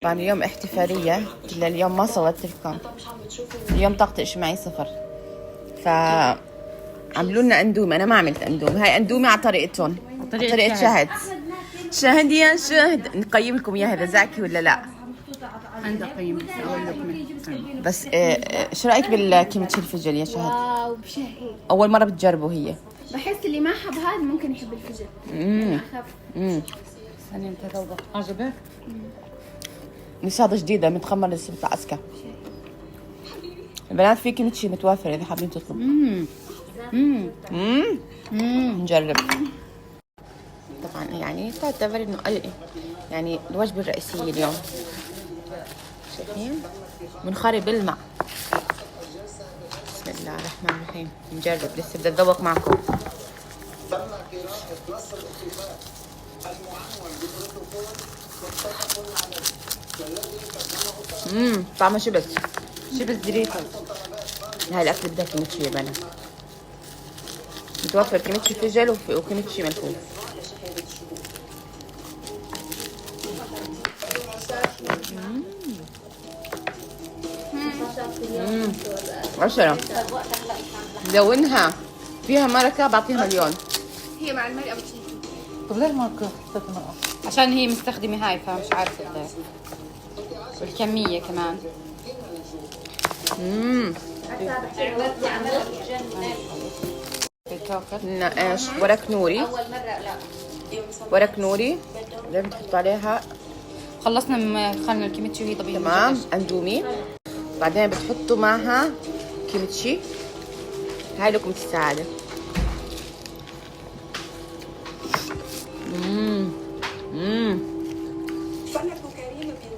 طبعا اليوم احتفالية اليوم ما صورت لكم. اليوم طاقة اجتماعية صفر. عملوا لنا اندومي. انا ما عملت اندومي، هاي اندومي على طريقتهم، على طريقة شهد. شهد يا شهد، نقيم لكم اياها اذا زاكي ولا لا. عندك قيم اول لقمه بس ايش رايك بالكيميتشي الفجل يا شهد؟ واو بشهي. اول مرة بتجربوا هي؟ بحس اللي ما حب هذا ممكن يحب الفجل. اخف. ثانية انت ذوقك عجبك؟ نساضة جديدة متخمر لسه بتاع اسكا. البنات في كيميتشي متوفر اذا حابين تطلبوا. نجرب. طبعا يعني تعتبر انه يعني الوجبة الرئيسية اليوم. شايفين؟ منخري بالماء. بسم الله الرحمن الرحيم. نجرب، لسه بدي اتذوق معكم. طعمه شبس ديريتوس. هاي الاكل بدها كيميتشي يا بنات. متوفر كيميتشي فجل وكيميتشي ملفوف. عشرة. لونها فيها مركة بعطيها مليون. هي مع المرقه بتشيل. طب ليه ما حطيت مرقة؟ عشان هي مستخدمة هاي فمش عارفة والكمية كمان. ايش ورق نوري. ورق نوري لازم تحط عليها. خلصنا خلنا الكيميتشي وهي طبيعية. تمام. اندومي بعدين بتحطوا معها كيميتشي. هاي لكم السعادة.